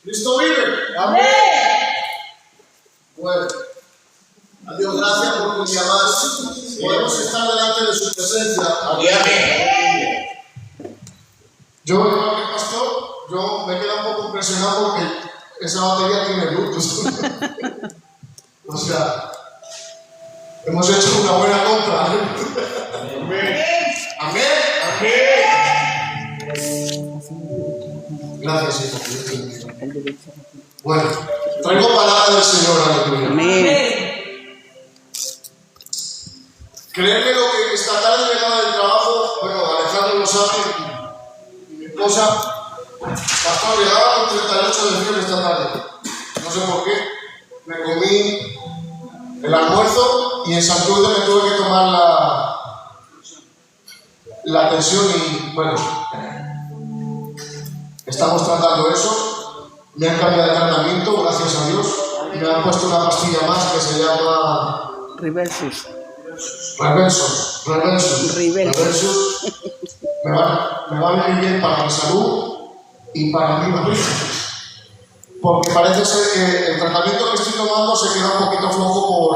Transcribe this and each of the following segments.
¿Cristo vive? Amén. Bueno, a Dios gracias por un día más. Podemos estar delante de su presencia. Amén. Yo, igual que pastor, yo me quedo un poco impresionado porque esa batería tiene Bluetooth. O sea, hemos hecho una buena compra. Amén. Amén. Gracias, hijo. Bueno, traigo palabra del Señor, aleluya. Amén. Créeme lo que esta tarde llegaba del trabajo, bueno, Alejandro lo sabe, y mi esposa, pastor, llegaba con 38 de fiebre esta tarde. No sé por qué. Me comí el almuerzo y en Santurce me tuve que tomar la tensión y, bueno, estamos tratando eso. Me han cambiado de tratamiento, gracias a Dios. Y me han puesto una pastilla más que se llama Reversus. Reversus. Me va a venir bien para mi salud y para mi barriga. Porque parece ser que el tratamiento que estoy tomando se queda un poquito flojo por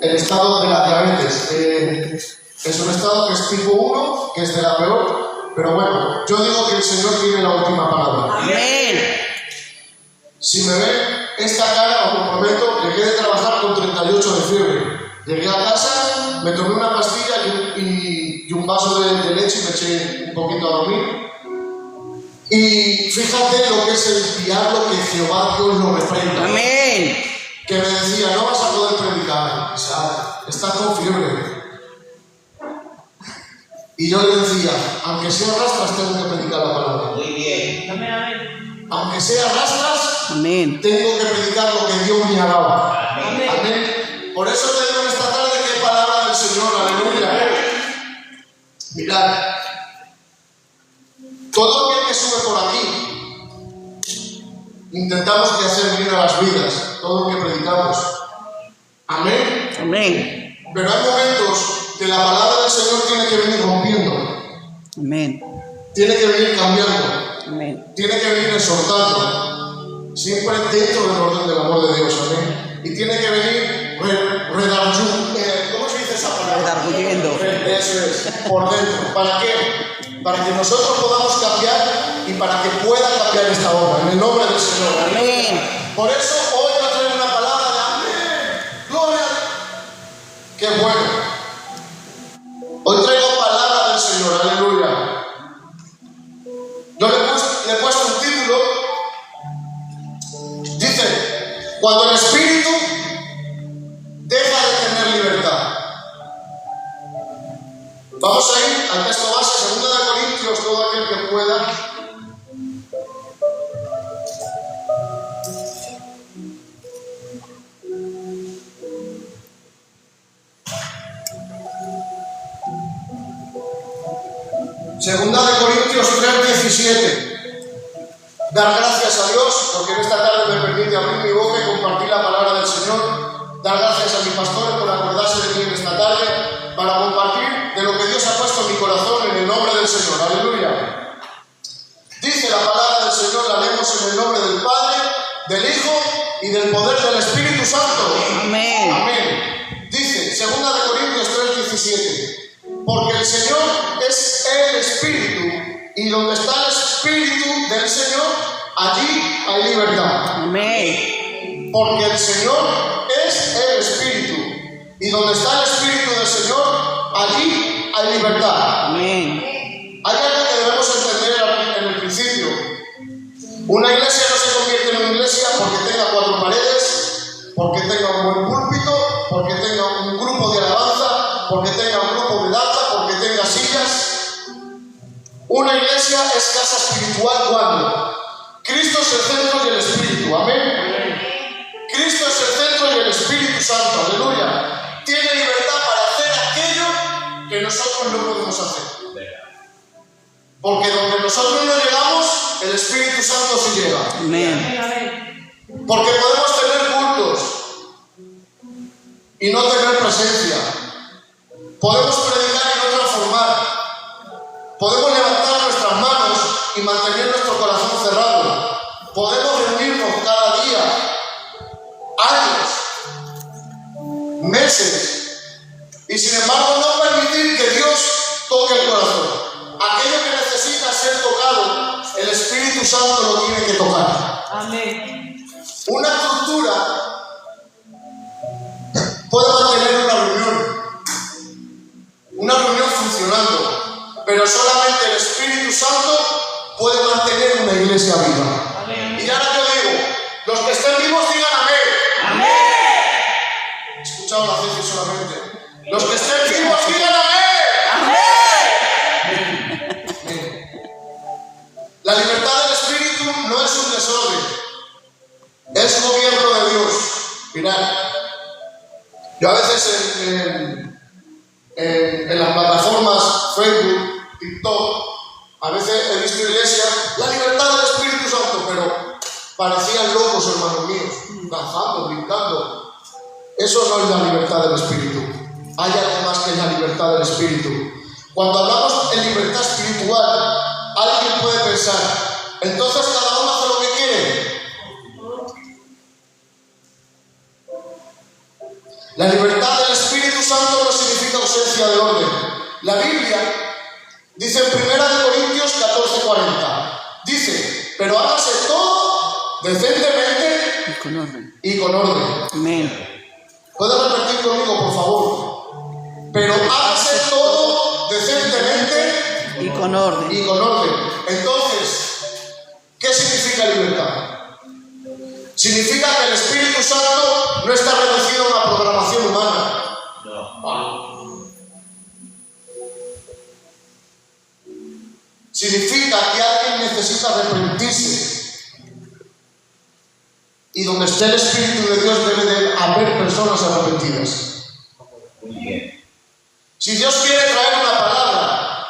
el estado de la diabetes. Es un estado que es tipo 1, que es de la peor. Pero bueno, yo digo que el Señor tiene la última palabra. Amén. Si me ven esta cara, os lo prometo, llegué de trabajar con 38 de fiebre. Llegué a casa, me tomé una pastilla y un vaso de leche y me eché un poquito a dormir. Y fíjate lo que es el diablo, que Jehová Dios lo reprenda. Amén. Que me decía, no vas a poder predicar, estás con fiebre. Y yo le decía, aunque sea rastras, tengo que predicar la palabra. Muy bien. Amén. Aunque sea rastras, Amén. tengo que predicar lo que Dios me ha dado. Amén. Amén. Por eso te digo esta tarde que hay palabra del Señor, aleluya. Mirad, todo aquel que sube por aquí, intentamos que hacer bien a las vidas, todo lo que predicamos. Amén. Amén. Pero hay momentos que la palabra del Señor tiene que venir rompiendo, Amén. tiene que venir cambiando, Amén. tiene que venir exhortando, siempre dentro del orden del amor de Dios, amén. Y tiene que venir ¿cómo se dice esa palabra? Redarguyendo. Eso es, por dentro. ¿Para qué? Para que nosotros podamos cambiar y para que pueda cambiar esta obra, en el nombre del Señor. Amén. Por eso hoy va a traer una palabra de amén. Gloria a Dios. Qué bueno. Hoy traigo palabra del Señor, aleluya. Yo le he puesto un título. Dice, cuando el Espíritu deja de tener libertad. Vamos a ir al texto base, 2 de Corintios, todo aquel que pueda. Segunda de Corintios 3:17. Dar gracias a Dios, porque en esta tarde me permite abrir mi boca y compartir la palabra del Señor. Dar gracias a mis pastores por acordarse de mí en esta tarde, para compartir de lo que Dios ha puesto en mi corazón en el nombre del Señor. Aleluya. Dice la palabra del Señor, la leemos en el nombre del Padre, del Hijo y del poder del Espíritu Santo. Amén. Amén. Dice, 2 de Corintios 3:17. Porque el Señor es el Espíritu, y donde está el Espíritu del Señor, allí hay libertad. Amén. Porque el Señor es el Espíritu, y donde está el Espíritu del Señor, allí hay libertad. Amén. Hay algo que debemos entender en el principio. Una iglesia no se convierte en una iglesia porque tenga 4 paredes, porque tenga un buen púlpito, porque tenga un grupo de alabanza, porque tenga un grupo de danza, porque tenga sillas. Una iglesia es casa espiritual cuando Cristo es el centro y el Espíritu. Amén. Cristo es el centro y el Espíritu Santo. Aleluya. Tiene libertad para hacer aquello que nosotros no podemos hacer. Porque donde nosotros no llegamos, el Espíritu Santo sí llega. Amén. Porque podemos tener cultos y no tener presencia. Podemos predicar y no transformar. Podemos levantar nuestras manos y mantener nuestro corazón cerrado. podemos reunirnos cada día, años, meses, y sin embargo no permitir que Dios toque el corazón. Aquello que necesita ser tocado, el Espíritu Santo lo tiene que tocar. Amén. Una estructura puede mantener una reunión funcionando, pero solamente el Espíritu Santo puede mantener una iglesia viva. Amén. Y ahora yo digo, los que estén vivos digan amén. Amén. He escuchado la gente solamente. Los que estén vivos digan amén. La libertad del Espíritu no es un desorden, es gobierno de Dios. Mirad, yo a veces en las plataformas Facebook, TikTok, a veces he visto iglesias, la libertad del Espíritu Santo, pero parecían locos, hermanos míos, danzando, brincando. Eso no es la libertad del Espíritu. Hay algo más que la libertad del Espíritu. Cuando hablamos de libertad espiritual, alguien puede pensar, entonces cada uno hace lo que quiere. La libertad del Espíritu Santo no significa ausencia de orden. La Biblia dice en 1 Corintios 14:40, dice, pero hágase todo decentemente Y con orden. y con orden. Amén. ¿Puede repetir conmigo, por favor? Pero hágase todo decentemente Y con orden. y con orden. Entonces, ¿qué significa libertad? Significa que el Espíritu Santo no está reducido a una programación humana. Significa que alguien necesita arrepentirse. Y donde esté el Espíritu de Dios debe de haber personas arrepentidas. Si Dios quiere traer una palabra,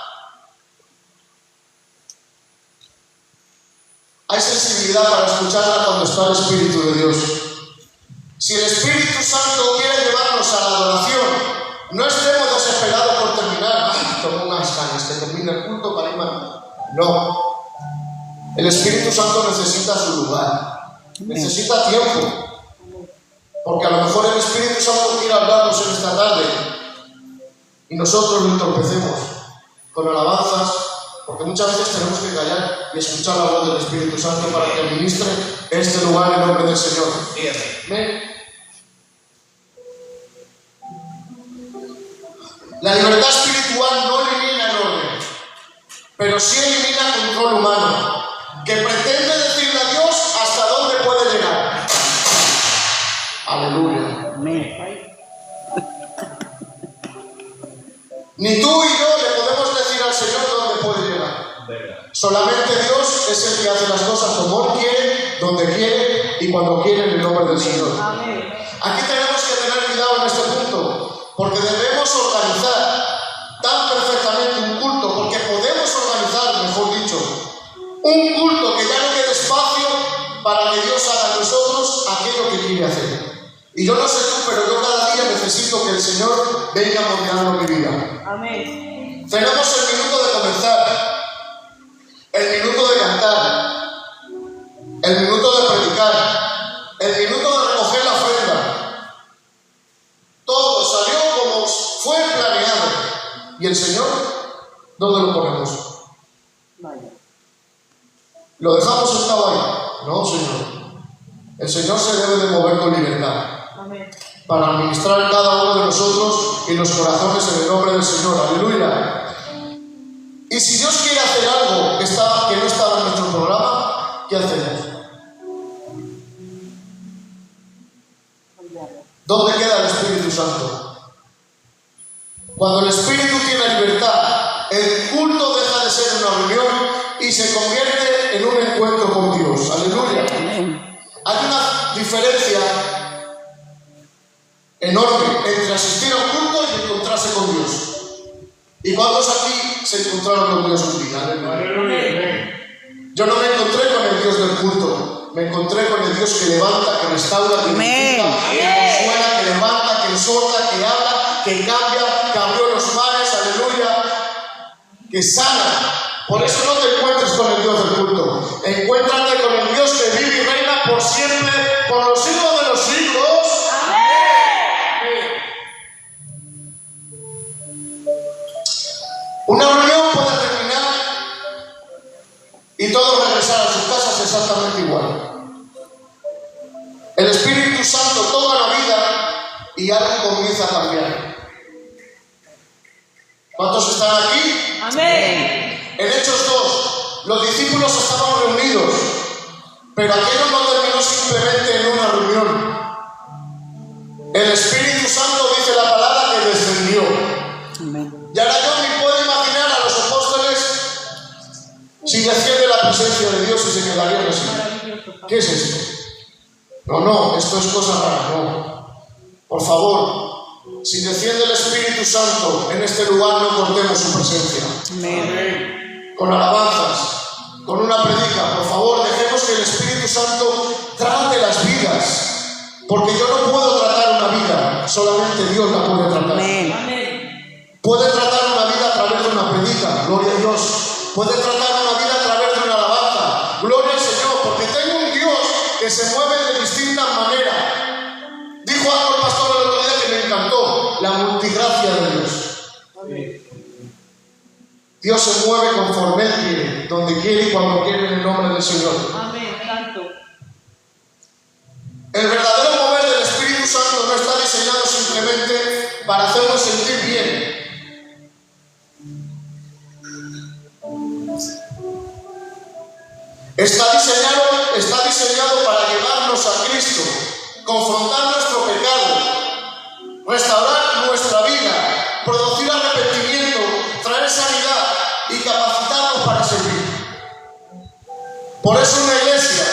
hay sensibilidad para escucharla cuando está el Espíritu de Dios. Si el Espíritu Santo quiere llevarnos a la adoración, no estemos desesperados por terminar. ¡Ay, tomo unas ganas que termine el culto para irme! No. El Espíritu Santo necesita su lugar. Necesita tiempo. Porque a lo mejor el Espíritu Santo quiere hablarnos en esta tarde y nosotros lo entorpecemos con alabanzas, porque muchas veces tenemos que callar y escuchar la voz del Espíritu Santo para que ministre este lugar en nombre del Señor. Amén. La libertad espiritual no elimina el orden, pero sí elimina control humano, que pretende decirle a Dios hasta dónde puede llegar. Aleluya. Amén. Ni tú y yo le podemos decir al Señor dónde puede llegar. Solamente Dios es el que hace las cosas como Él quiere, donde quiere y cuando quiere en el nombre del Señor. Amén. Aquí tenemos que tener cuidado en este punto, porque debemos organizar tan perfectamente un culto, porque podemos organizar, mejor dicho, un culto que ya no quede espacio para que Dios haga en nosotros aquello que quiere hacer. Y yo no sé tú, pero yo cada día necesito que el Señor venga moldeando mi vida. Amén. Tenemos el minuto de comenzar, el minuto de cantar, el minuto de predicar, el minuto de recoger la ofrenda. Todo salió como fue planeado. ¿Y el Señor? ¿Dónde lo ponemos? Vaya. ¿Lo dejamos sentado ahí? No, Señor. El Señor se debe de mover con libertad Amén. para administrar cada uno de nosotros y los corazones en el nombre del Señor. Aleluya. Y si Dios quiere hacer algo que no estaba en nuestro programa, ¿qué hacemos? ¿Dónde queda el Espíritu Santo? Cuando el Espíritu tiene libertad, el culto deja de ser una reunión y se convierte en un encuentro con Dios. Aleluya. Amén. Hay una diferencia enorme entre asistir a un culto y encontrarse con Dios. ¿Y cuántos aquí se encontraron con Dios un día? Amén. Yo no me encontré con el Dios del culto, me encontré con el Dios que levanta, que restaura, que edifica, que consuela, que levanta, que exhorta, que habla, que cambia, que abrió los mares, aleluya, que sana. Por eso no te encuentres con el Dios del culto, encuéntrate con el Dios que vive camino. El Espíritu Santo toca la vida y algo comienza a cambiar. ¿Cuántos están aquí? Amén. En Hechos 2, los discípulos estaban reunidos, pero aquello no terminó simplemente en una reunión. El Espíritu Santo, dice la palabra, que descendió. Amén. Y ahora yo me puedo imaginar a los apóstoles si desciende la presencia de Dios y se quedarían así. ¿Qué es esto? No, esto es cosa rara, no. Por favor, si desciende el Espíritu Santo en este lugar, no cortemos su presencia. Amén. Con alabanzas, con una predica, por favor, dejemos que el Espíritu Santo trate las vidas. Porque yo no puedo tratar una vida, solamente Dios la puede tratar. Amén. Puede tratar una vida a través de una predica, gloria a Dios. Puede tratar una vida a través de una alabanza, gloria al Señor, porque tengo un Dios que se mueve de distintas maneras. Dijo algo el pastor el otro día que me encantó, la multigracia de Dios. Dios se mueve conforme Él quiere, donde quiere y cuando quiere, en el nombre del Señor. Amén. Santo. El verdadero mover del Espíritu Santo no está diseñado simplemente para hacernos sentir bien. Está diseñado para llevarnos a Cristo, confrontar nuestro pecado, restaurar nuestra vida, producir arrepentimiento, traer sanidad y capacitarnos para servir. Por eso una iglesia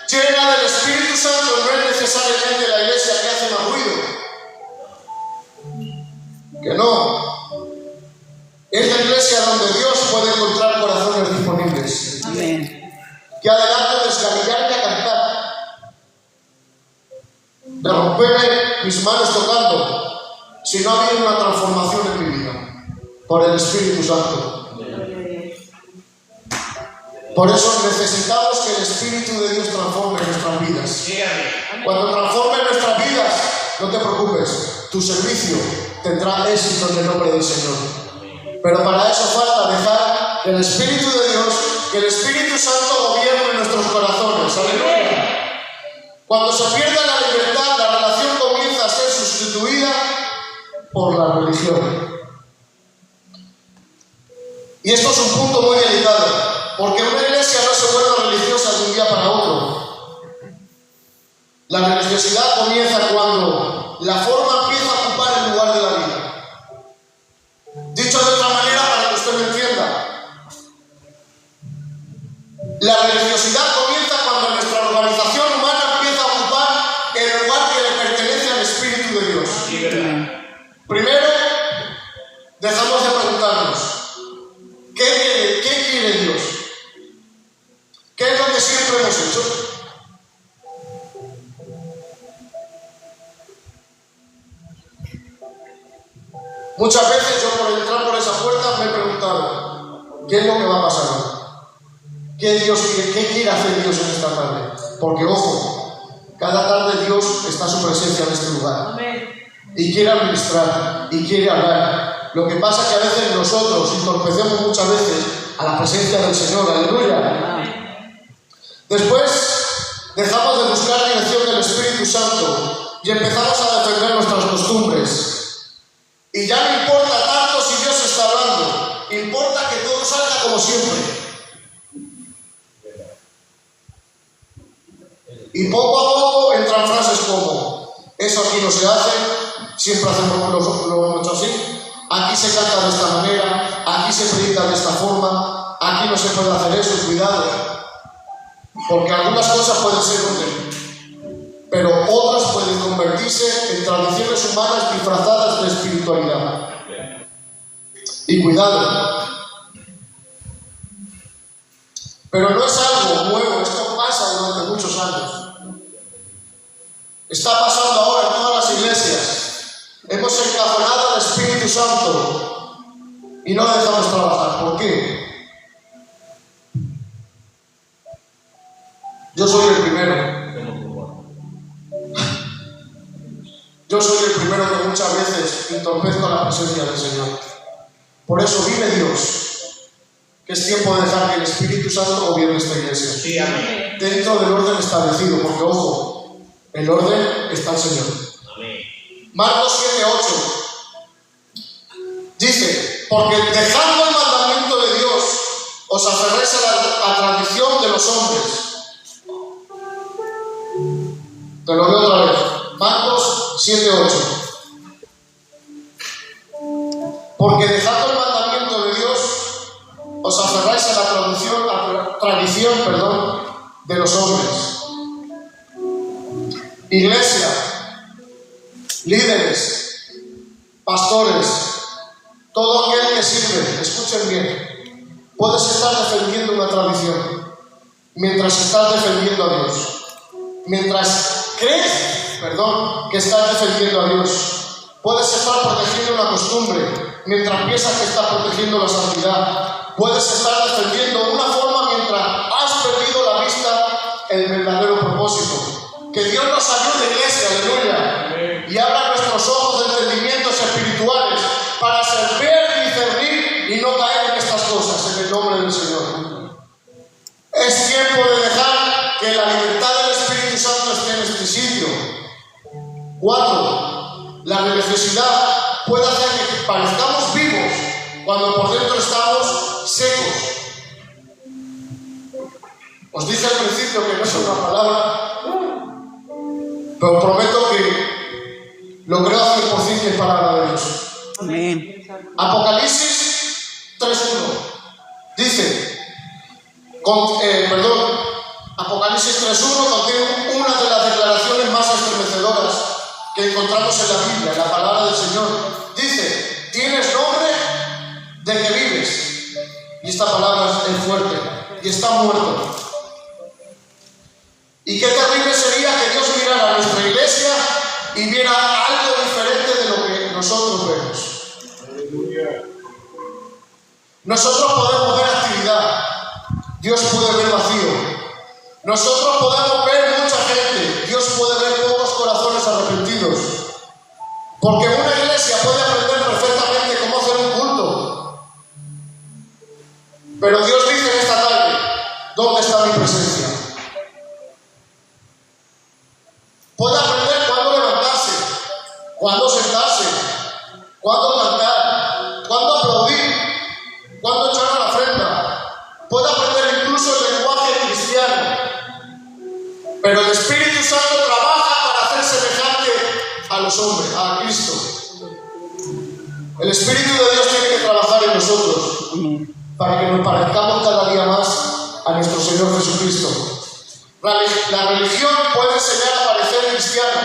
llena del Espíritu Santo no es necesariamente la iglesia que hace más ruido. Que no. Es la iglesia donde Dios puede encontrar corazones disponibles. Amén. Que adelante desgavillarte a cantar. De romperme mis manos tocando. Si no ha habido una transformación en mi vida. Por el Espíritu Santo. Por eso necesitamos que el Espíritu de Dios transforme nuestras vidas. Cuando transforme nuestras vidas, no te preocupes, tu servicio tendrá éxito en el nombre del Señor. Pero para eso falta dejar que el Espíritu de Dios, que el Espíritu Santo gobierne nuestros corazones. ¡Aleluya! Cuando se pierda la libertad, la relación comienza a ser sustituida por la religión. Y esto es un punto muy delicado. Porque una iglesia no se vuelve religiosa de un día para otro. La religiosidad comienza cuando la forma empieza a ocupar el lugar de la vida. Dicho de otra manera, para que usted me entienda, la religiosidad comienza cuando nuestra organización humana empieza a ocupar el lugar que le pertenece al Espíritu de Dios. Primero, dejamos de preguntarnos, ¿qué quiere Dios? ¿Qué es lo que siempre hemos hecho? Muchas veces yo por entrar por esa puerta me he preguntado, ¿qué es lo que va a pasar hoy? ¿Qué quiere hacer Dios en esta tarde? Porque ojo, cada tarde Dios está su presencia en este lugar. Amén. Y quiere administrar, y quiere hablar. Lo que pasa es que a veces nosotros entorpecemos muchas veces a la presencia del Señor. Aleluya. Después dejamos de buscar la dirección del Espíritu Santo y empezamos a defender nuestras costumbres. Y ya no importa tanto si Dios está hablando, importa que todo salga como siempre. Y poco a poco entran frases como: eso aquí no se hace, siempre hacemos lo hemos hecho así, aquí se canta de esta manera, aquí se predica de esta forma, aquí no se puede hacer eso, cuidado. Porque algunas cosas pueden ser útiles, pero otras pueden convertirse en tradiciones humanas disfrazadas de espiritualidad. Y cuidado. Pero no es algo nuevo, esto pasa durante muchos años. Está pasando ahora en todas las iglesias. Hemos encajonado al Espíritu Santo y no le dejamos trabajar. ¿Por qué? Yo soy el primero. Yo soy el primero que muchas veces entorpezco la presencia del Señor. Por eso vive Dios, que es tiempo de dejar que el Espíritu Santo gobierne esta iglesia. Sí, amén. dentro del orden establecido, porque ojo, el orden está el Señor. Marcos 7:8 dice: porque dejando el mandamiento de Dios, os aferréis a la tradición de los hombres. Te lo leo otra vez. Marcos 7:8. Porque dejando el mandamiento de Dios, os aferráis a la tradición de los hombres. Iglesia, líderes, pastores, todo aquel que sirve, escuchen bien, puedes estar defendiendo una tradición mientras estás defendiendo a Dios. Mientras crees, que estás defendiendo a Dios. Puedes estar protegiendo una costumbre mientras piensas que estás protegiendo la santidad. Puedes estar defendiendo una forma mientras has perdido la vista el verdadero propósito. Que Dios nos ayude, iglesia, aleluya, y abra nuestros ojos de entendimientos espirituales para saber discernir y no caer en estas cosas, en el nombre del Señor. Es tiempo de dejar que la libertad del Espíritu Santo esté en este sitio. 4. La religiosidad puede hacer que parezcamos vivos cuando por dentro estamos secos. Os dije al principio que no es una palabra, pero prometo que lo creo al 100% que es palabra de Dios. Amén. Apocalipsis 3:1 dice, Apocalipsis 3:1 contiene una de las declaraciones más estremecedoras que encontramos en la Biblia, en la palabra del Señor. Dice: tienes nombre de que vives. Y esta palabra es fuerte. Y está muerto. Y qué terrible sería que Dios mirara a nuestra iglesia y viera algo diferente de lo que nosotros vemos. Nosotros podemos ver actividad, Dios puede ver vacío. Nosotros podemos ver mucha gente, Dios puede ver pocos corazones arrepentidos. Porque una iglesia puede aprender perfectamente cómo hacer un culto. Pero Dios dice en esta tarde: ¿dónde está mi presencia? Puede aprender cuándo levantarse, cuándo sentarse, cuándo cantar, cuándo aplaudir, cuándo echar a la ofrenda. Puede aprender incluso el lenguaje cristiano. Pero el Espíritu Santo trabaja para hacer semejante a los hombres, a Cristo. El Espíritu de Dios tiene que trabajar en nosotros para que nos parezcamos cada día más a nuestro Señor Jesucristo. La religión puede enseñar a parecer cristiano,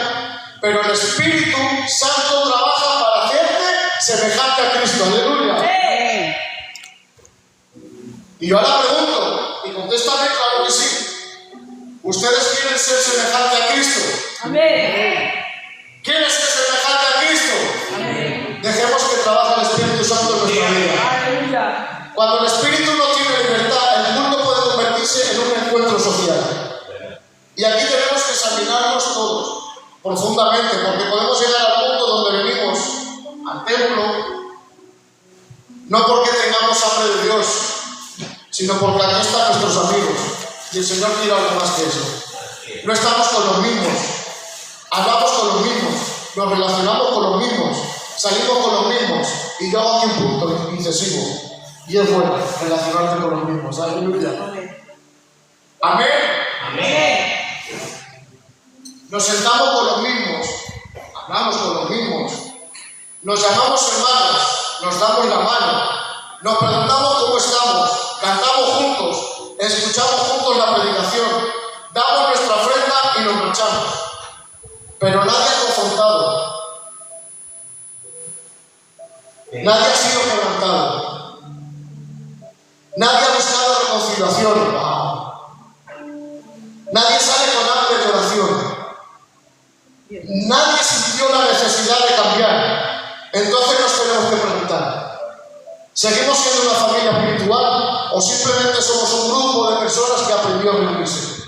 pero el Espíritu Santo trabaja para hacerte semejante a Cristo. Aleluya. Y yo ahora pregunto, y contéstame, claro que sí. ¿Ustedes quieren ser semejante a Cristo? Amén. ¿Quieren ser semejante a Cristo? Amén. Dejemos que trabaje el Espíritu Santo en nuestra vida. Aleluya. Cuando el Espíritu no tiene libertad, el mundo puede convertirse en un encuentro social. Y aquí tenemos que examinarnos todos profundamente, porque podemos llegar al punto donde venimos al templo, no porque tengamos hambre de Dios, sino porque aquí están nuestros amigos. Y el Señor quiere algo más que eso. No estamos con los mismos, hablamos con los mismos, nos relacionamos con los mismos, salimos con los mismos. Y yo hago aquí un punto incisivo. Y es bueno relacionarte con los mismos. Aleluya. Amén. Amén. Nos sentamos con los mismos, hablamos con los mismos, nos llamamos hermanos, nos damos la mano, nos preguntamos cómo estamos, cantamos juntos, escuchamos juntos la predicación, damos nuestra ofrenda y nos marchamos. Pero nadie ha confrontado, nadie ha sido quebrantado, nadie ha buscado reconciliación, nadie sale con hambre de oración. Nadie sintió la necesidad de cambiar. Entonces nos tenemos que preguntar: ¿seguimos siendo una familia espiritual o simplemente somos un grupo de personas que aprendió a reunirse?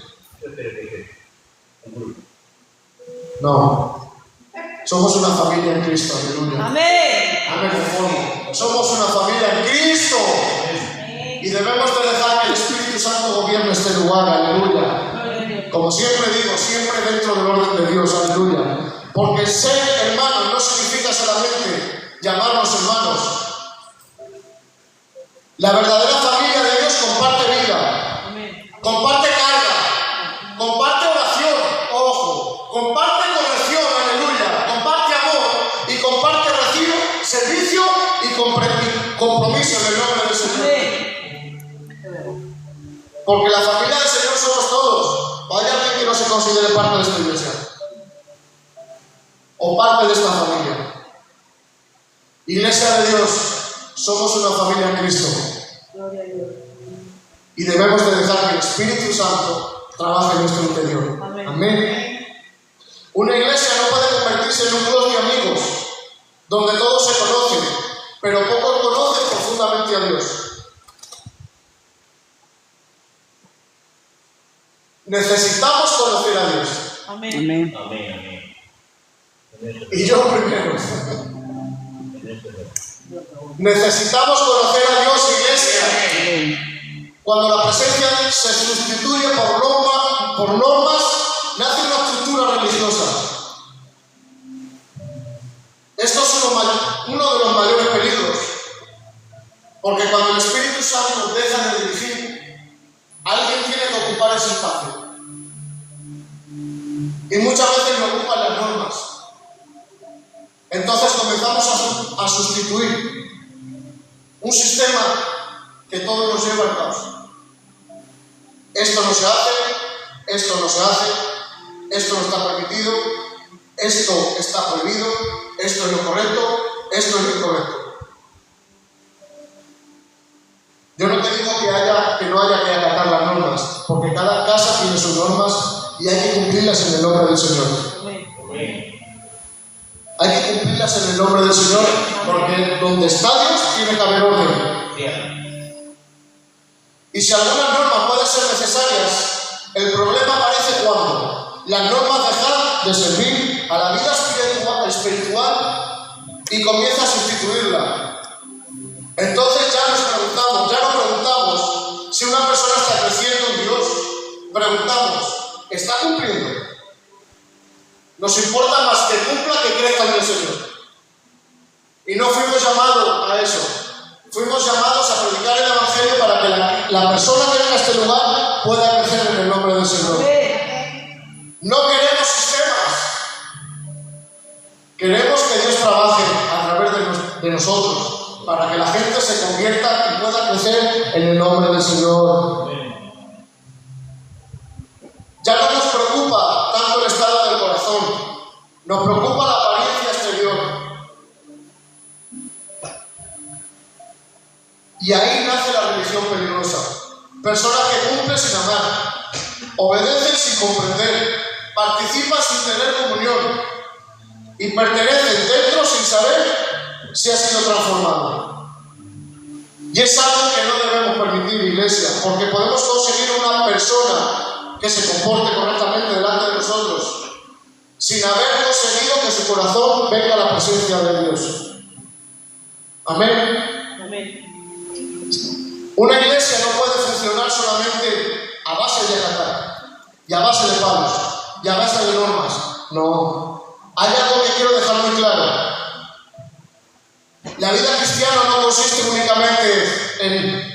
No. Somos una familia en Cristo. Aleluya. Amén. Amén. Somos una familia en Cristo. Y debemos de dejar que el Espíritu Santo gobierne este lugar. Aleluya. como siempre digo, siempre dentro del orden de Dios, aleluya. Porque ser hermanos no significa solamente llamarnos hermanos. La verdadera familia de Dios comparte vida, Amén. comparte carga, comparte oración, ojo, comparte corrección, aleluya, comparte amor y comparte retiro, servicio y compromiso en el nombre del Señor. Amén. Porque la familia del Señor somos todos. ¿O hay alguien que no se considere parte de esta iglesia? ¿O parte de esta familia? Iglesia de Dios, somos una familia en Cristo. Gloria a Dios. Y debemos de dejar que el Espíritu Santo trabaje en nuestro interior. Amén. Amén. Una iglesia no puede convertirse en un club de amigos donde todos se conocen, pero pocos conocen profundamente a Dios. Necesitamos conocer a Dios. Amén. Amén. Amén, amén. Y yo primero. Necesitamos conocer a Dios, iglesia. Cuando la presencia se sustituye por normas, nace una estructura religiosa. Esto es uno de los mayores peligros. Porque cuando el Espíritu Santo deja de dirigir, alguien tiene que ocupar ese espacio. Y muchas veces lo ocupan las normas. Entonces comenzamos a sustituir un sistema que todo nos lleva al caos. Esto no se hace, esto no se hace, esto no está permitido, esto está prohibido, esto es lo correcto, esto es lo incorrecto. Yo no te digo que no haya que acatar las normas, porque cada casa tiene sus normas y hay que cumplirlas en el nombre del Señor. Amén. Hay que cumplirlas en el nombre del Señor, porque donde está Dios tiene que haber orden. Y si algunas normas pueden ser necesarias, el problema aparece cuando las normas dejan de servir a la vida espiritual y comienza a sustituirla. Entonces ya no preguntamos si una persona está creciendo en Dios. Preguntamos, ¿está cumpliendo? Nos importa más que cumpla que crezca en el Señor. Y no fuimos llamados a eso. Fuimos llamados a predicar el Evangelio para que la persona que venga a este lugar pueda crecer en el nombre del Señor. Amén. No queremos sistemas. Queremos que Dios trabaje a través de nosotros para que la gente se convierta y pueda crecer en el nombre del Señor. Ya no nos preocupa tanto el estado del corazón, nos preocupa la apariencia exterior. Y ahí nace la religión peligrosa. Personas que cumplen sin amar, obedecen sin comprender, participan sin tener comunión y pertenecen dentro sin saber si ha sido transformado. Y es algo que no debemos permitir, iglesia, porque podemos conseguir una persona que se comporte correctamente delante de nosotros sin haber conseguido que su corazón venga a la presencia de Dios. Amén. Amén. Una iglesia no puede funcionar solamente a base de acatar y a base de palos y a base de normas. No. Hay algo que quiero dejar muy claro. La vida cristiana no consiste únicamente en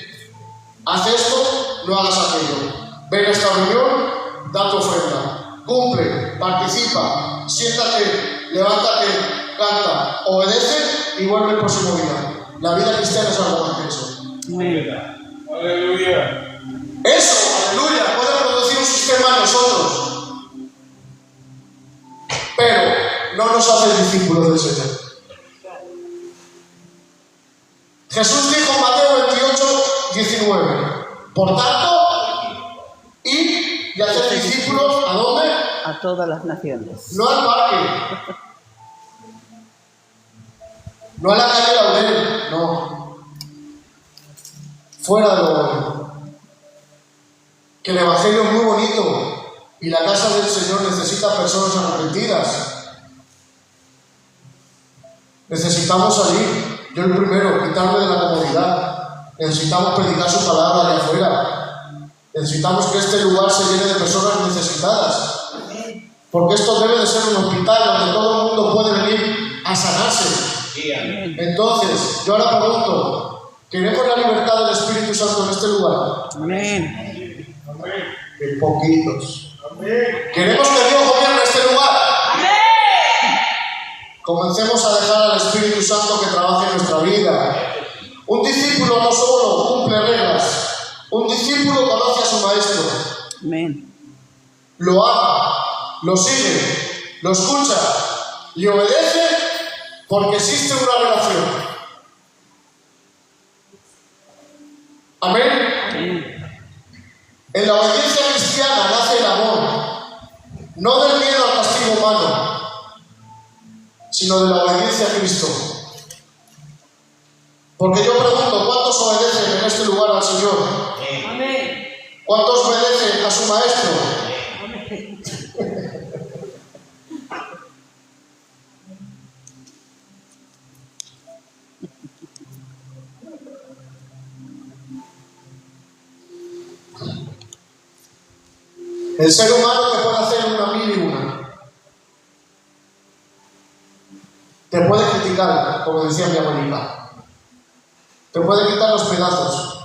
haz esto, no hagas aquello. Ven a esta reunión, da tu ofrenda, cumple, participa, siéntate, levántate, canta, obedece y vuelve el próximo día. La vida cristiana es algo más que eso. Aleluya. Eso, aleluya, puede producir un sistema en nosotros, pero no nos hace discípulos del Señor. Jesús dijo en Mateo 28, 19, por tanto, id y haced discípulos, ¿a dónde? A todas las naciones. No al parque, no a la calle Laurel, no. Fuera de lo bueno. Que el Evangelio es muy bonito y la casa del Señor necesita personas arrepentidas. Necesitamos salir, yo el primero, quitarme de la comodidad. Necesitamos predicar su palabra de afuera. Necesitamos que este lugar se llene de personas necesitadas. Porque esto debe de ser un hospital donde todo el mundo puede venir a sanarse. Sí, amén. Entonces, yo ahora pregunto, ¿queremos la libertad del Espíritu Santo en este lugar? Amén. De poquitos. ¿Queremos que Dios gobierne este lugar? Comencemos a dejar al Espíritu Santo que trabaje en nuestra vida. Un discípulo no solo cumple reglas, un discípulo conoce a su maestro, Amén. lo ama, lo sigue, lo escucha, le obedece porque existe una relación. Amén. En la obediencia cristiana nace el amor, no del miedo al castigo humano, sino de la obediencia a Cristo. Porque yo pregunto, ¿cuántos obedecen en este lugar al Señor? Amén. ¿Cuántos obedecen a su maestro? El ser humano te puede hacer una mil y una. Te puede criticar, como decía mi abuelita. Te puede quitar los pedazos.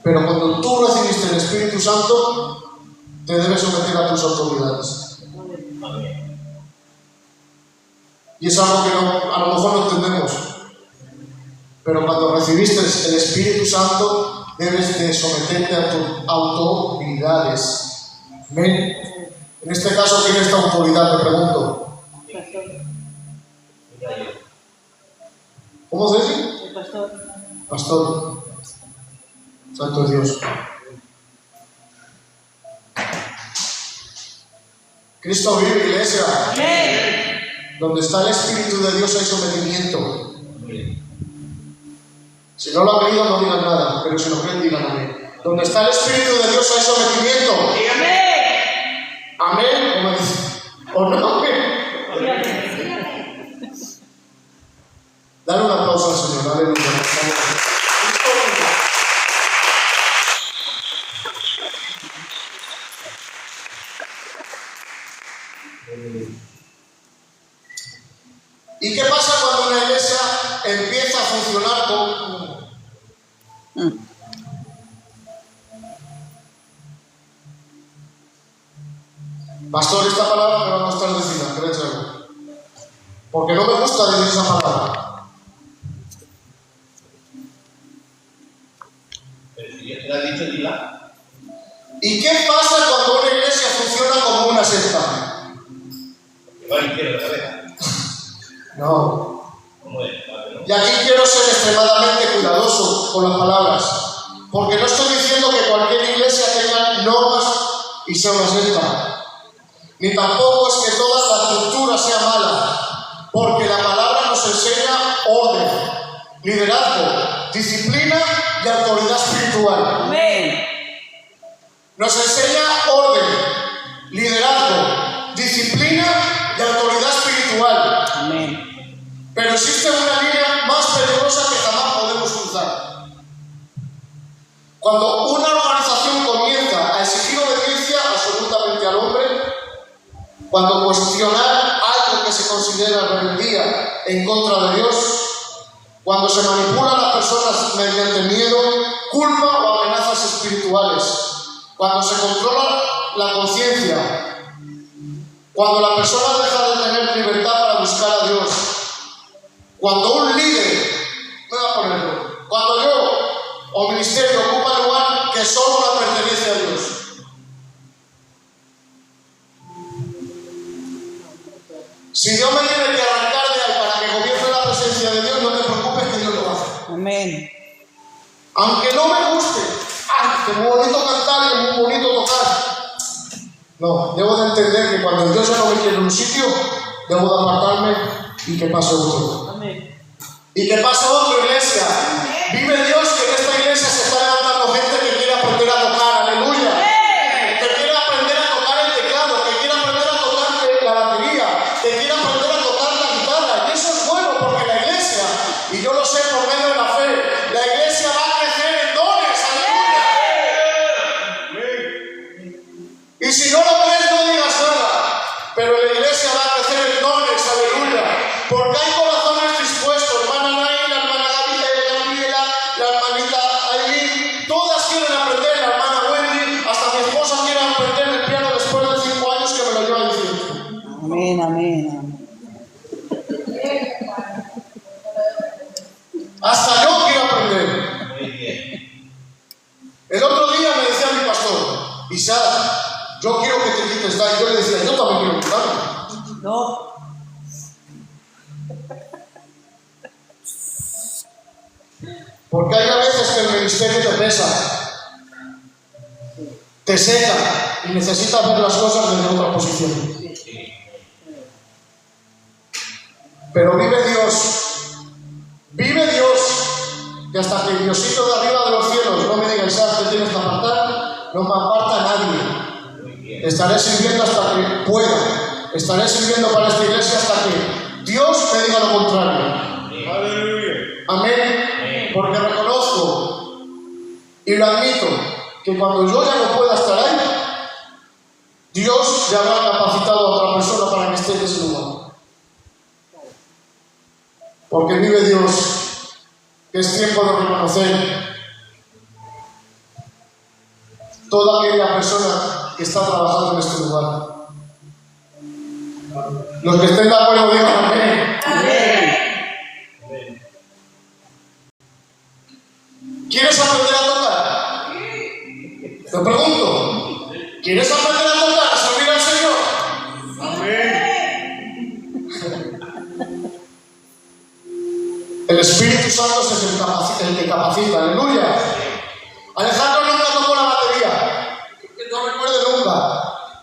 Pero cuando tú recibiste el Espíritu Santo, te debes someter a tus autoridades. Y es algo que a lo mejor no entendemos. Pero cuando recibiste el Espíritu Santo, debes de someterte a tus autoridades. Amén. En este caso, ¿quién es esta autoridad? Te pregunto. ¿Cómo se dice? El pastor. Pastor. Santo Dios. Cristo vive, iglesia. Amén. Donde está el Espíritu de Dios hay sometimiento. Si no lo han creído, no digan nada, pero si lo creen, digan amén. Donde está el Espíritu de Dios hay sometimiento. Amén. Amén. Como dice. ¿O no? Amén. Dale un aplauso al Señor. Aleluya. ¿Y qué pasa cuando una iglesia empieza a funcionar con... Pastor, esta palabra me va a gustar decirla, créetelo. Porque no me gusta decir esa palabra. Pero si ya te la has dicho, dila. ¿Y qué pasa cuando una iglesia funciona como una secta? Que va a izquierda la cabeza. No. ¿Cómo es? Y aquí quiero ser extremadamente cuidadoso con las palabras. Porque no estoy diciendo que cualquier iglesia tenga normas y sea una secta. Ni tampoco es que toda la estructura sea mala. Porque la palabra nos enseña orden, liderazgo, disciplina y autoridad espiritual. Amén. Nos enseña orden, liderazgo, disciplina y autoridad espiritual. Amén. Pero existe una línea más peligrosa que jamás podemos cruzar. Cuando una organización comienza a exigir obediencia absolutamente al hombre, cuando cuestionar algo que se considera rebeldía en contra de Dios, cuando se manipula a las personas mediante miedo, culpa o amenazas espirituales, cuando se controla la conciencia, cuando la persona deja de tener libertad para buscar a Dios, cuando un líder, voy a ponerlo, cuando yo o ministerio ocupa el lugar que solo le pertenece a Dios. Si Dios me tiene que arrancar de ahí para que gobierne la presencia de Dios, no te preocupes que Dios lo va a hacer. Amén. Aunque no me guste, ¡ay, qué muy bonito cantar y muy bonito tocar! No, debo de entender que cuando Dios ya no me quiere en un sitio, debo de apartarme y que pase otro. Amén. Y que pase otro, iglesia. Vive Dios que en esta iglesia se está levantando gente que quiere aprender a tocar, aleluya. Que quiere aprender a tocar el teclado, que quiere aprender a tocar la batería, que quiere aprender a tocar la guitarra. Y eso es bueno porque la iglesia, y yo lo sé por medio de la fe, la iglesia va a crecer en dones, aleluya. si no lo crees, no digas nada. Pero en la iglesia va a crecer en dones, aleluya. Porque hay corazones dispuestos. Hermana Nay, la hermana Gabriela, la hermanita Aileen, todas quieren aprender. La hermana Wendy, hasta mi esposa quiere aprender el piano después de 5 años que me lo lleva diciendo. Amén, amén, amén. Hasta yo quiero aprender. Muy bien. El otro día me decía mi pastor, Isaac, yo quiero que te quites da. Y yo le decía, yo también quiero quitarme. No. Porque hay a veces que el ministerio te pesa, te seca y necesitas ver las cosas desde otra posición. Pero vive Dios, y hasta que Diosito de arriba de los cielos no me diga, Isaac, te tienes que apartar, no me aparta nadie. Estaré sirviendo hasta que pueda, estaré sirviendo para esta iglesia hasta que Dios me diga lo contrario. Amén. Porque reconozco y lo admito que cuando yo ya no pueda estar ahí, Dios ya habrá capacitado a otra persona para que esté en ese lugar. Porque vive Dios, que es tiempo de reconocer toda aquella persona que está trabajando en este lugar. Los que estén de acuerdo digan amén. Amén. ¿Quieres aprender a tocar? Te pregunto. ¿Quieres aprender a tocar, a servir al Señor? El Espíritu Santo es el que capacita. Aleluya. Alejandro nunca tocó la batería. No recuerdo nunca.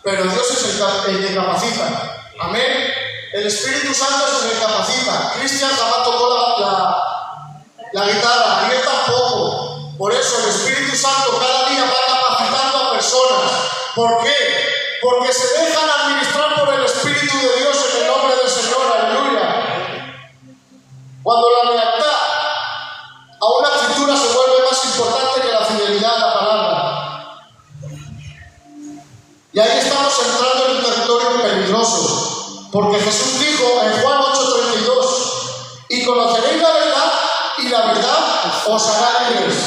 Pero Dios es el que capacita. Amén. El Espíritu Santo es el que capacita. Cristian jamás tocó la guitarra, y él tampoco. Por eso el Espíritu Santo cada día va capacitando a personas. ¿Por qué? Porque se dejan administrar por el Espíritu de Dios en el nombre del Señor. Aleluya. Cuando la lealtad a una escritura se vuelve más importante que la fidelidad a la palabra. Y ahí estamos entrando en un territorio peligroso. Porque Jesús dijo en Juan 8:32, y conoceréis la verdad, y la verdad os hará libres.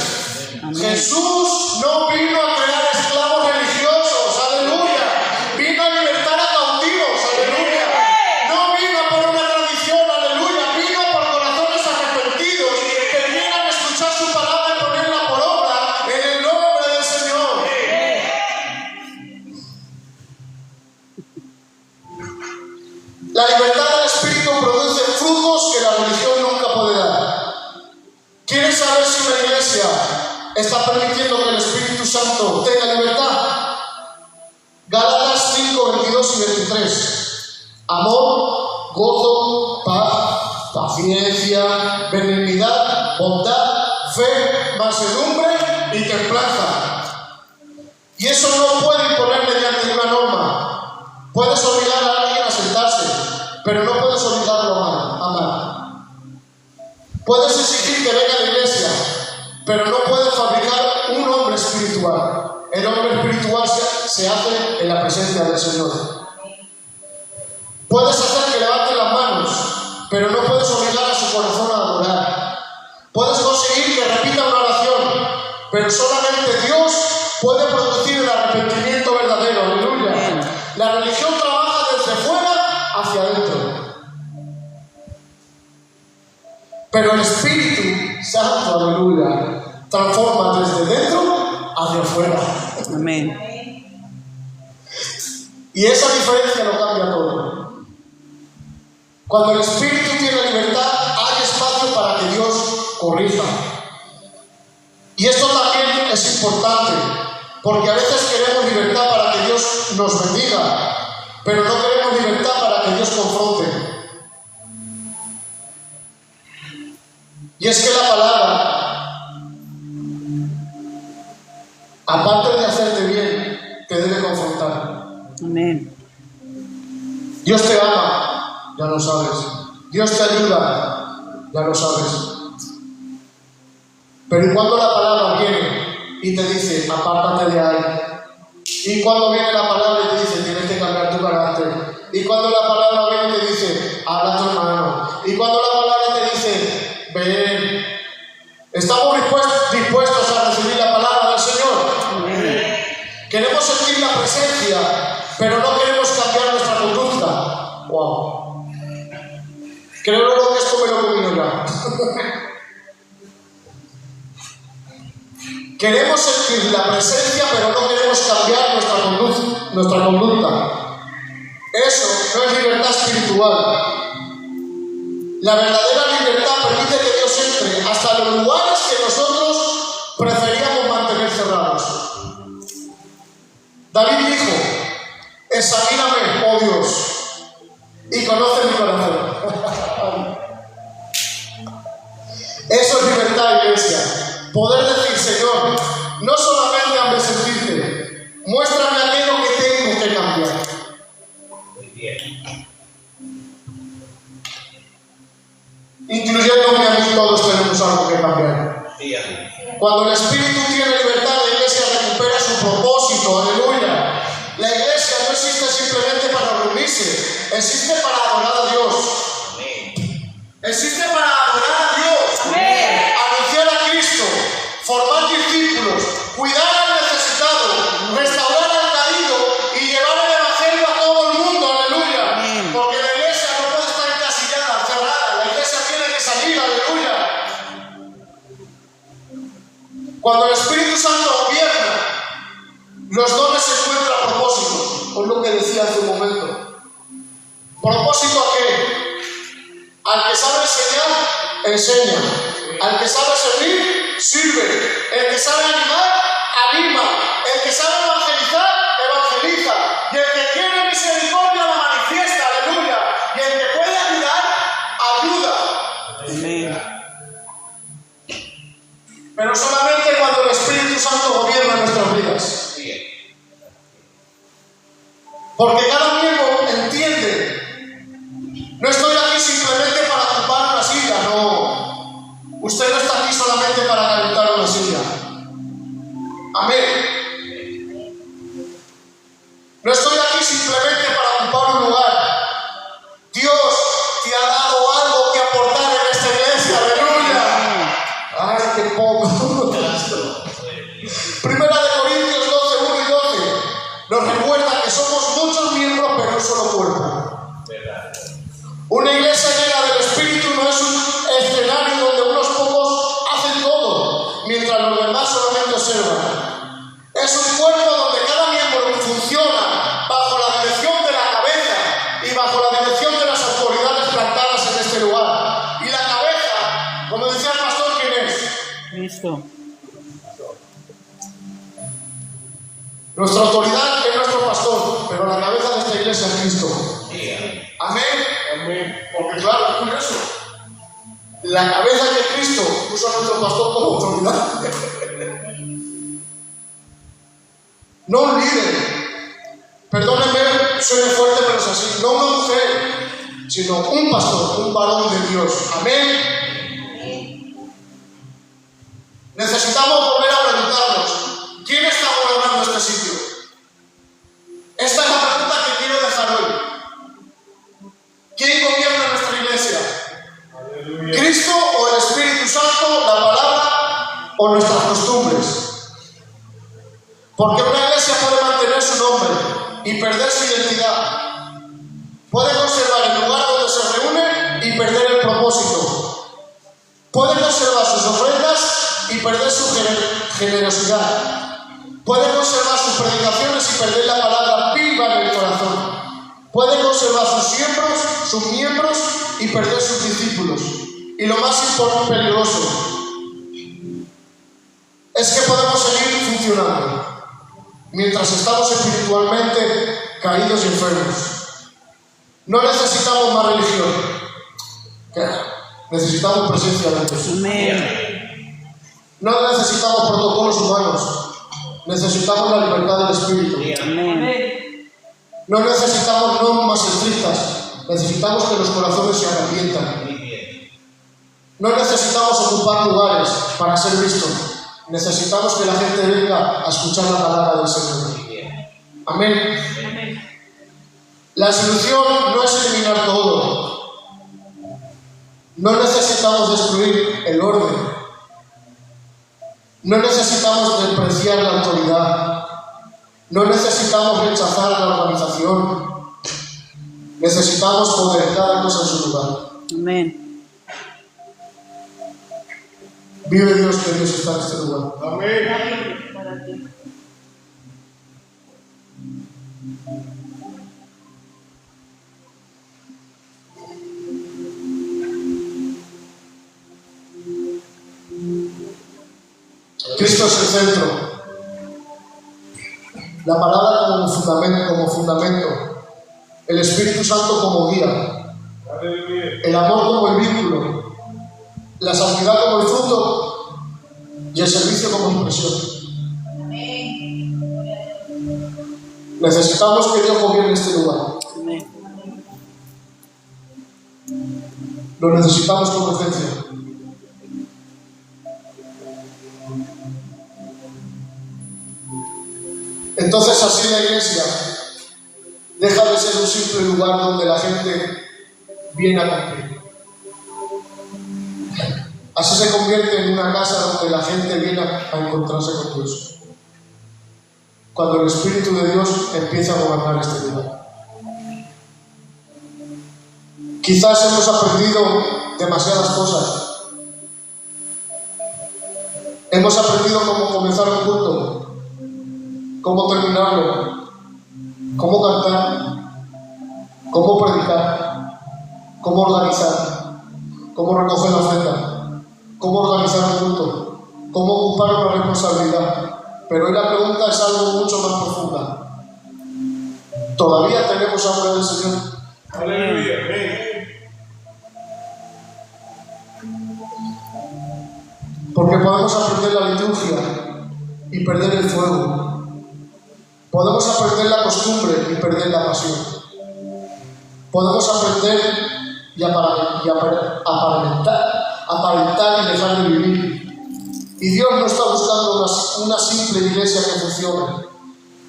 Jesús no vino a crear esclavos religiosos, aleluya. Vino a libertar a cautivos, aleluya. No vino por una tradición, aleluya. Vino por corazones arrepentidos que quieran escuchar su palabra y ponerla por obra en el nombre del Señor. La libertad del Espíritu produce frutos que la religión nunca puede dar. ¿Quieres saber si una iglesia está permitiendo que el Espíritu Santo tenga libertad? Gálatas 5:22 y 23. Amor, gozo, paz, paciencia, benignidad, bondad, fe, mansedumbre y templanza. Y eso no puede imponer mediante una norma. Puedes obligar a alguien a sentarse, pero no puedes obligarlo a amar. Puedes exigir que venga a la iglesia, pero no puedes fabricar un hombre espiritual. El hombre espiritual se hace en la presencia del Señor. Puedes hacer que levante las manos, pero no puedes obligar a su corazón a adorar. Puedes conseguir que repita una oración, pero solamente Dios puede producir el arrepentimiento verdadero. Aleluya. La religión trabaja desde fuera hacia adentro. Pero el Espíritu Santo, aleluya, transforma desde dentro hacia afuera. Amén. Y esa diferencia lo cambia todo. Cuando el Espíritu tiene libertad, hay espacio para que Dios corrija. Y esto también es importante, porque a veces queremos libertad para que Dios nos bendiga, pero no queremos libertad para que Dios confronte. Y es que la palabra, aparte de hacerte bien, te debe confrontar. Amén. Dios te ama, ya lo sabes. Dios te ayuda, ya lo sabes. Pero cuando la palabra viene y te dice, apártate de ahí, Y cuando viene la palabra y te dice, tienes que cambiar tu carácter. Y cuando la palabra viene y te dice, habla a tu hermano. Y cuando la palabra te dice, ven. ¿Estamos dispuestos a recibir la palabra del Señor? Queremos sentir la presencia, pero no queremos cambiar nuestra conducta. Wow. Creo que esto me lo comino ya. Queremos sentir la presencia, pero no queremos cambiar nuestra conducta. Eso no es libertad espiritual. La verdadera libertad permite que Dios entre hasta los lugares que nosotros preferíamos mantener cerrados. David dijo, examíname, oh Dios, y conoce mi corazón. Eso es libertad, iglesia. Poder decir, Señor, no solamente hazme sentirte, muéstrame aquello que tengo que cambiar. Muy bien. Incluyéndome a mí, todos tenemos algo que cambiar. Sí, así. Cuando el Espíritu tiene libertad, la iglesia recupera su propósito. Aleluya. La iglesia no existe simplemente para reunirse, existe para adorar a Dios. Amén. Existe para adorar a Dios. Amén. Anunciar a Cristo, formar discípulos, cuidar al necesitado, restaurar al caído y llevar el evangelio a todo el mundo. Aleluya. Amén. Porque la iglesia no puede estar encasillada, cerrada. La iglesia tiene que salir. Aleluya. Cuando el Espíritu Santo gobierna, los dones encuentran propósito. Es lo que decía hace un momento. ¿Propósito a qué? Al que sabe enseñar, enseña. Al que sabe servir, sirve. El que sabe animar, anima. El que sabe evangelizar, evangeliza. Y el que tiene misericordia, la manifiesta. Aleluya. Y el que puede ayudar, ayuda. Amén. Pero solamente cuando el Espíritu Santo gobierna nuestras vidas. Bien. Porque cada miembro entiende. No estoy aquí simplemente para ocupar una silla, no. Usted no está aquí solamente para calentar una silla. Amén. No estoy aquí simplemente para ocupar un lugar. Dios te ha dado algo que aportar en esta iglesia. Aleluya. Ay, qué poco. Primera de Corintios 12, 1 y 12 nos recuerda que somos muchos miembros pero un solo cuerpo. Verdad. Una iglesia llena del Espíritu no es un escenario donde unos pocos hacen todo, mientras los demás solamente observan. Es un cuerpo donde cada miembro funciona bajo la dirección de la cabeza y bajo la dirección de las autoridades plantadas en este lugar. Y la cabeza, como decía el pastor, ¿quién es? Cristo. Nuestra autoridad es nuestro pastor, pero la cabeza de esta iglesia es Cristo. Sí, amén. Amén. Amén. Porque claro, es curioso. La cabeza de Cristo puso a nuestro pastor como autoridad. No un líder. Perdónenme, suene fuerte, pero es así. No una mujer, sino un pastor, un varón de Dios. Amén. Necesitamos volver a preguntarnos, ¿quién está gobernando este sitio? Esta es la pregunta que quiero dejar hoy. ¿Quién gobierna nuestra iglesia? Aleluya. ¿Cristo o el Espíritu Santo, la palabra o nuestras costumbres? Porque una iglesia puede mantener su nombre y perder su identidad. Puede conservar el lugar donde se reúne y perder el propósito. Puede conservar sus ofrendas y perder su generosidad. Puede conservar sus predicaciones y perder la palabra viva en el corazón. Puede conservar sus miembros y perder sus discípulos. Y lo más peligroso es que podemos seguir funcionando mientras estamos espiritualmente caídos y enfermos. No necesitamos más religión. Necesitamos presencia de Dios. Amén. No necesitamos protocolos humanos. Necesitamos la libertad del Espíritu. Amén. No necesitamos normas estrictas. Necesitamos que los corazones se arrepientan. Muy bien. No necesitamos ocupar lugares para ser vistos. Necesitamos que la gente venga a escuchar la palabra del Señor. Muy bien. Amén. Amén. La solución no es eliminar todo. No necesitamos destruir el orden. No necesitamos despreciar la autoridad. No necesitamos rechazar la organización. Necesitamos poner cada cosa en su lugar. Amén. Vive Dios, que Dios está en este lugar. Amén. Para ti. Cristo es el centro. La palabra como fundamento. El Espíritu Santo como guía. Aleluya. El amor como el vínculo. La santidad como el fruto. Y el servicio como expresión. Necesitamos que Dios gobierne este lugar. Amén. Lo necesitamos con urgencia. Entonces así la iglesia deja de ser un simple lugar donde la gente viene a cumplir. Así se convierte en una casa donde la gente viene a encontrarse con Dios. Cuando el Espíritu de Dios empieza a gobernar este lugar. Quizás hemos aprendido demasiadas cosas. Hemos aprendido cómo comenzar un culto, cómo terminarlo, cómo cantar, cómo predicar, cómo organizar, cómo recoger la ofrenda, cómo organizar un culto, cómo ocupar una responsabilidad. Pero hoy la pregunta es algo mucho más profunda. ¿Todavía tenemos hambre del Señor? Aleluya. Amén. Porque podemos aprender la liturgia y perder el fuego. Podemos aprender la costumbre y perder la pasión. Podemos aprender y aparentar y dejar de vivir. Y Dios no está buscando una simple iglesia que funcione.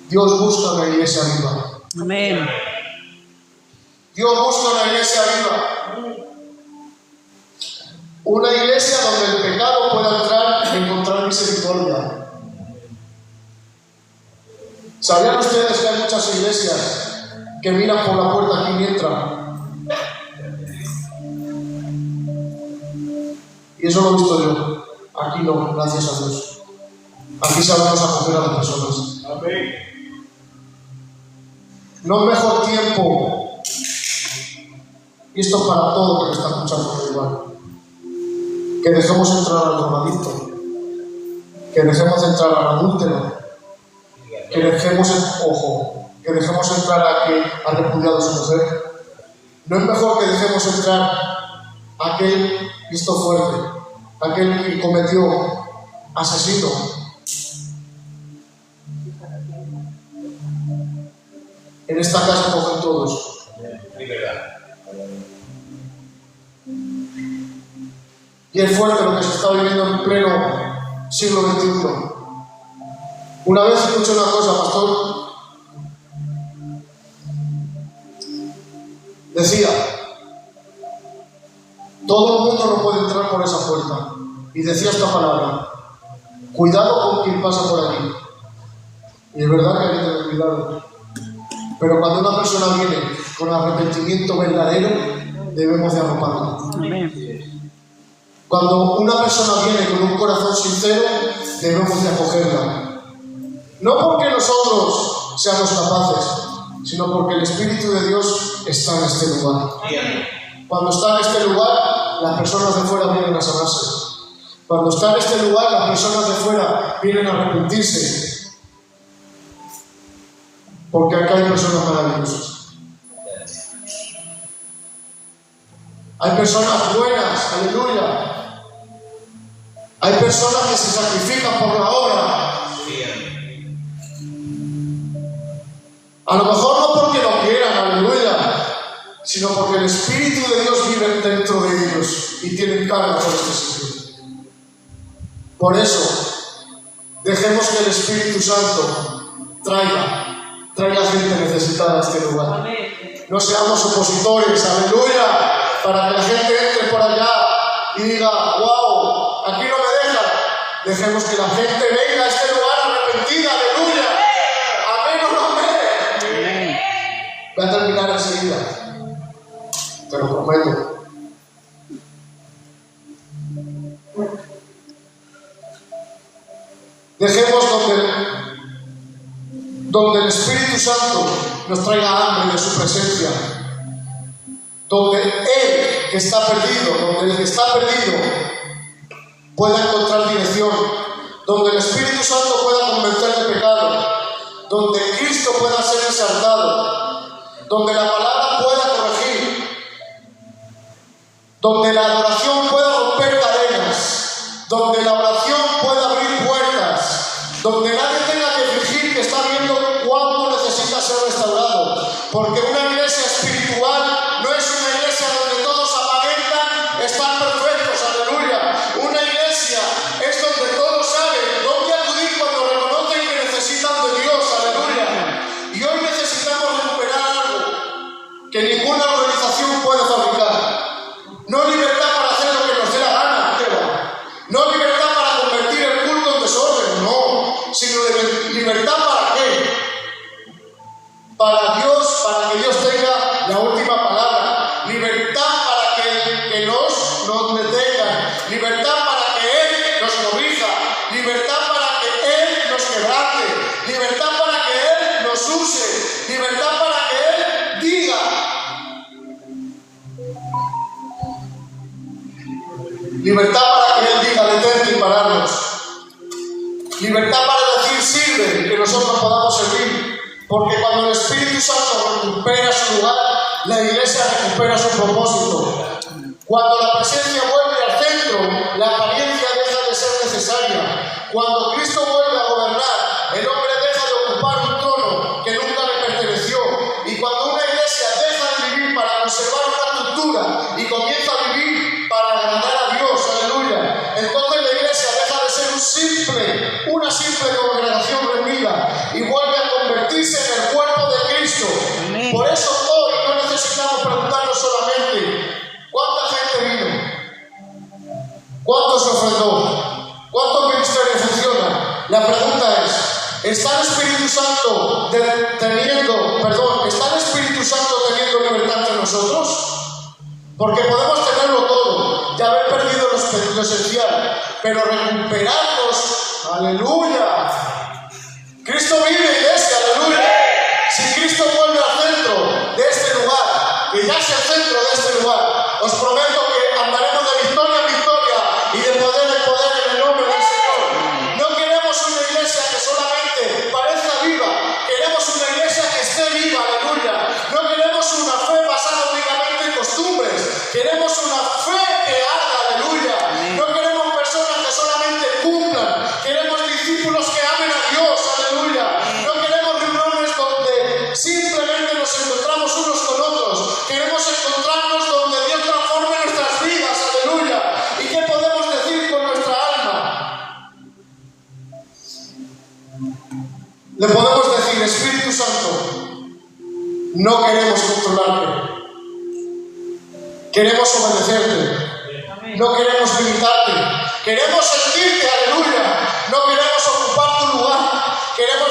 Dios busca una iglesia viva. Amén. Dios busca una iglesia viva. Una iglesia donde el pecado pueda entrar y encontrar misericordia. ¿Sabían ustedes que hay muchas iglesias que miran por la puerta aquí y entran? Y eso lo he visto yo. Aquí no, gracias a Dios. Aquí sabemos acoger a las personas. Amén. No es mejor tiempo, y esto es para todo que me está escuchando igual, que dejemos entrar al drogadicto, que dejemos entrar al adúltero, que dejemos entrar al repudiado de su mujer. No es mejor que dejemos entrar a aquel, y esto fuerte, aquel que cometió asesino. En esta casa cogen todos. Libertad. Y es fuerte lo que se está viviendo en pleno siglo XXI. Una vez escuché una cosa, pastor. Decía, todo el mundo no puede entrar por esa puerta. Y decía esta palabra, cuidado con quien pasa por aquí. Y es verdad que hay que tener cuidado. Pero cuando una persona viene con arrepentimiento verdadero, debemos de arroparla. Amén. Cuando una persona viene con un corazón sincero, debemos de acogerla. No porque nosotros seamos capaces, sino porque el Espíritu de Dios está en este lugar. Cuando está en este lugar, las personas de fuera vienen a sanarse. Cuando está en este lugar, las personas de fuera vienen a arrepentirse. Porque acá hay personas maravillosas. Hay personas buenas, aleluya. Hay personas que se sacrifican por la obra. A lo mejor no porque lo quieran, aleluya, sino porque el Espíritu de Dios vive dentro de ellos y tienen carga por este sitio. Por eso, dejemos que el Espíritu Santo traiga traiga gente necesitada a este lugar. Amén. No seamos opositores, aleluya, para que la gente entre por allá y diga, wow, aquí no me dejan. Dejemos que la gente venga a este lugar arrepentida, aleluya. Amén o no amén. Amén. Voy a terminar enseguida, te lo prometo. Dejemos donde el Espíritu Santo nos traiga hambre de su presencia, donde Él que está perdido, donde el que está perdido pueda encontrar dirección, donde el Espíritu Santo pueda convencer de pecado, donde Cristo pueda ser exaltado, donde la palabra pueda corregir, donde la adoración pueda romper cadenas, donde la oración pueda abrir puertas, donde nadie tenga que fingir que está viendo cuándo necesita ser restaurado, porque una iglesia espiritual no es una iglesia donde todos aparentan estar perfectos, aleluya. Una iglesia es donde todos saben dónde acudir cuando reconocen que necesitan de Dios, aleluya. Y hoy necesitamos recuperar algo que ninguna organización puede fabricar. No libertad para hacer lo que nos dé la gana, no libertad para convertir el culto en desorden, no, sino libertad para qué? Para Dios, para que Dios tenga la última palabra, libertad para que nos detengan, libertad para que Él nos corrija, libertad para que Él nos quebrante, libertad para que Él nos use, libertad para que Él diga. Libertad para que Él diga, detente y pararnos. Libertad para decir, sirve, y que nosotros podamos servir. Porque cuando el Espíritu Santo recupera su lugar, la iglesia recupera su propósito. Cuando la presencia vuelve al centro, la apariencia deja de ser necesaria. Cuando Cristo vuelve a gobernar, el hombre deja de ocupar un trono que nunca le perteneció. Y cuando una iglesia deja de vivir para conservar una estructura y comienza a vivir para agradar a Dios, aleluya, entonces la iglesia deja de ser una simple congregación reunida y vuelve a convertirse en el cuerpo de Cristo. Amén. Por eso hoy no necesitamos preguntarnos solamente ¿cuánta gente vino? ¿Cuánto se ofrendó? ¿Cuántos ministerios funcionan? La pregunta es, ¿está el Espíritu Santo teniendo libertad entre nosotros? Porque podemos tenerlo todo y haber perdido lo esencial, pero recuperarnos, aleluya. Cristo vive, iglesia, aleluya. Si Cristo vuelve al centro de este lugar, que ya es el centro de este lugar, os prometo que andaremos de victoria en victoria y de poder en poder en el nombre del Señor. No queremos una iglesia que solamente parezca viva, queremos una iglesia que esté viva, aleluya. No queremos una fe basada únicamente en costumbres, queremos una fe que arda, aleluya. No queremos personas que solamente cumplan, queremos discípulos que amen a Dios, aleluya. No queremos reuniones donde simplemente nos encontramos unos con otros, queremos encontrarnos donde Dios transforme nuestras vidas, aleluya. ¿Y qué podemos decir con nuestra alma? Le podemos decir, Espíritu Santo, no queremos controlarte, queremos obedecerte. No queremos limitarte, queremos sentirte, aleluya. No queremos ocupar tu lugar, queremos